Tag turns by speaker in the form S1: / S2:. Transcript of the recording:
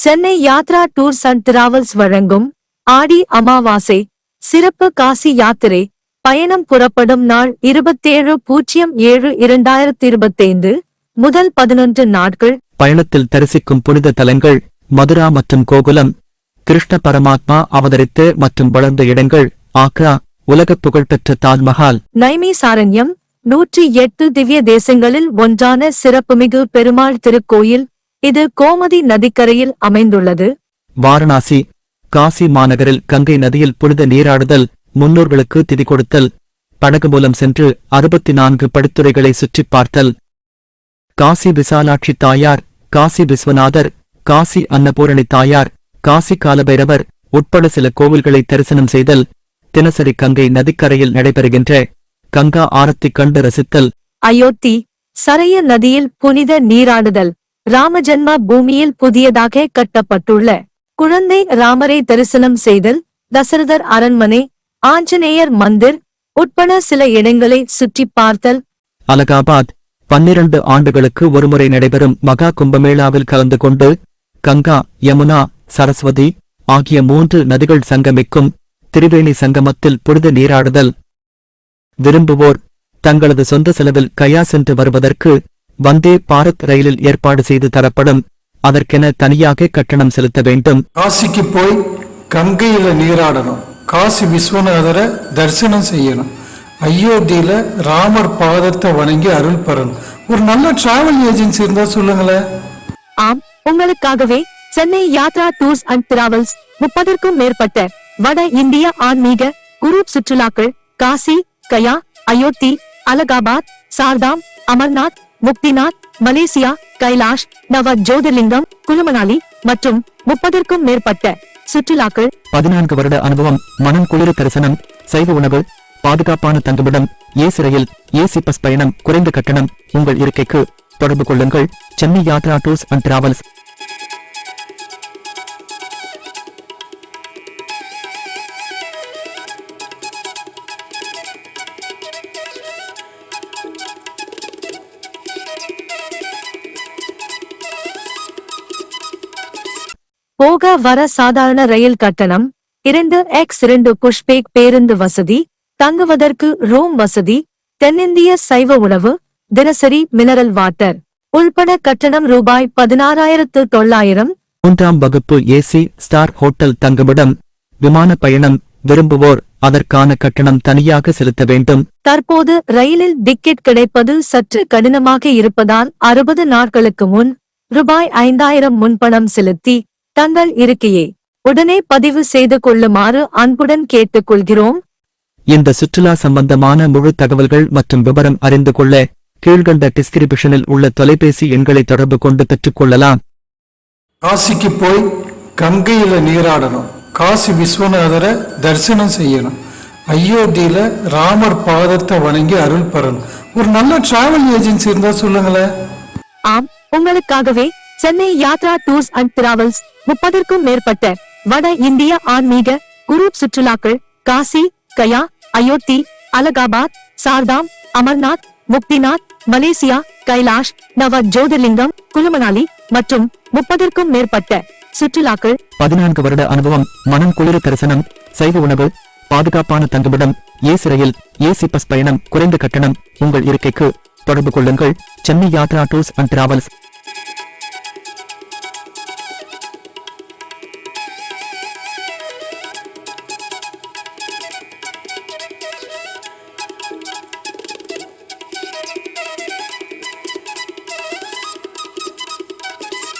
S1: Chennai Yatra tours and travels வழங்கும் ஆடி அமாவாசை சிறப்பு காசி யாத்திரை பயணம் புறப்படும் நாள் 27/07/2025 முதல் 11 நாட்கள்.
S2: பயணத்தில் தரிசிக்கும் புனித தலங்கள் மதுரா மற்றும் கோகுலம், கிருஷ்ண பரமாத்மா அவதரித்து மற்றும் வளர்ந்த இடங்கள் ஆக்ரா, உலகப் புகழ்பெற்ற தாஜ்மஹால்,
S1: நைமிசாரண்யம், 108 திவ்ய தேசங்களில் ஒன்றான சிறப்புமிகு பெருமாள் திருக்கோயில். இது கோமதி நதிக்கரையில் அமைந்துள்ளது.
S2: வாரணாசி, காசி மாநகரில் கங்கை நதியில் புனித நீராடுதல், முன்னோர்களுக்கு திதி கொடுத்தல், படகு மூலம் சென்று 64 படித்துறைகளை சுற்றிப் பார்த்தல். காசி விசாலாட்சி தாயார், காசி விஸ்வநாதர், காசி அன்னபூரணி தாயார், காசி காலபைரவர் உட்பட சில கோவில்களை தரிசனம் செய்தல். தினசரி கங்கை நதிக்கரையில் நடைபெறுகின்ற கங்கா ஆரத்தி கண்டு ரசித்தல்.
S1: அயோத்தி, சரைய நதியில் புனித நீராடுதல். ராமஜன்ம பூமியில் புதியதாக கட்டப்பட்டுள்ள குழந்தை ராமரை தரிசனம் செய்தல். தசரதர் அரண்மனை, ஆஞ்சநேயர் மந்திர் உட்பட சில இடங்களை சுற்றிப் பார்த்தல்.
S2: அலகாபாத், 12 ஆண்டுகளுக்கு ஒருமுறை நடைபெறும் மகா கும்பமேளாவில் கலந்து கொண்டு கங்கா, யமுனா, சரஸ்வதி ஆகிய 3 நதிகள் சங்கமிக்கும் திரிவேணி சங்கமத்தில் புனித நீராடுதல். விரும்புவோர் தங்களது சொந்த செலவில் கயா சென்று வருவதற்கு வந்தே பாரத் ரயிலில் ஏற்பாடு செய்து தரப்படும். அதற்கென தனியாக கட்டணம் செலுத்த வேண்டும்.
S3: காசிக்கு போய் கங்கையில நீராடணும், காசி விஸ்வநாதரை தரிசனம் செய்யணும், அயோத்தியில ராமர் பாதத்தை வணங்கி அருள் பெறணும். ஒரு நல்ல டிராவல் ஏஜென்சி இருந்தா சொல்லுங்களேன்.
S1: ஆம், உங்களுக்காகவே Chennai Yatra tours and travels 30க்கும் மேற்பட்ட வட இந்திய ஆன்மீக குரூப் சுற்றுலாக்கள் காசி, கயா, அயோத்தி, அலகாபாத், சார்தாம், அமர்நாத், முக்திநாத், மலேசியா, கைலாஷ், நவ ஜோதிர்லிங்கம், குழுமணாலி மற்றும் 30க்கும் மேற்பட்ட சுற்றுலாக்கள்.
S2: 14 வருட அனுபவம், மனம் குளிர தரிசனம், சைவ உணவு, பாதுகாப்பான தங்குமிடம், ஏசி ரயில், ஏசி பஸ் பயணம், குறைந்த கட்டணம். உங்கள் இருக்கைக்கு தொடர்பு கொள்ளுங்கள். Chennai Yatra tours and travels.
S1: போக வர சாதாரண ரயில் கட்டணம், 2x2 புஷ்பேக் பேருந்து வசதி, தங்குவதற்கு ரூம் வசதி, தென்னிந்திய சைவ உணவு, தினசரி மினரல் வாட்டர் உள்பட கட்டணம் ரூபாய் 16,900.
S2: 3ஆம் வகுப்பு ஏசி ஸ்டார் ஹோட்டல் தங்குமிடம், விமான பயணம். விரும்புவோர் அதற்கான கட்டணம் தனியாக செலுத்த வேண்டும்.
S1: தற்போது ரயிலில் டிக்கெட் கிடைப்பது சற்று கடினமாக இருப்பதால் 60 நாட்களுக்கு முன் ரூபாய் 5,000 முன்பணம் செலுத்தி தங்கள் இருக்கையை உடனே பதிவு செய்து கொள்ளுமாறு அன்புடன் கேட்டுக்கொள்கிறோம்.
S2: இந்த சுற்றுலா சம்பந்தமான முழு தகவல்கள் மற்றும் விவரம் அறிந்து கொள்ள கீழ்கண்ட டிஸ்கிரிப்ஷனில் உள்ள தொலைபேசி எண்களை தொடர்பு கொண்டு பெற்றுக்கொள்ளலாம்.
S3: காசிக்கு போய் கங்கையில நீராடணும், காசி விஸ்வநாதரை தரிசனம் செய்யணும், அயோத்தியில ராமர் பாதத்தை வணங்கி அருள் பெறணும். ஒரு நல்ல டிராவல் ஏஜென்சி இருந்தா சொல்லுங்களேன்.
S1: ஆம், உங்களுக்காகவே Chennai Yatra tours and travels 30க்கும் மேற்பட்ட வட இந்திய ஆன்மீக குரூப் சுற்றுலாக்கள் காசி, கயா, அயோத்தி, அலகாபாத், சார்தாம், அமர்நாத், முக்திநாத், மலேசியா, கைலாஷ், நவ ஜோதிர்லிங்கம், குழுமணாலி மற்றும் 30க்கும் மேற்பட்ட சுற்றுலாக்கள்.
S2: 14 வருட அனுபவம், மனம் குளிர தரிசனம், சைவ உணவு, பாதுகாப்பான தங்குமிடம், ஏசி ரயில், ஏசி பஸ் பயணம், குறைந்த கட்டணம். உங்கள் இருக்கைக்கு தொடர்பு கொள்ளுங்கள். Chennai Yatra tours and travels.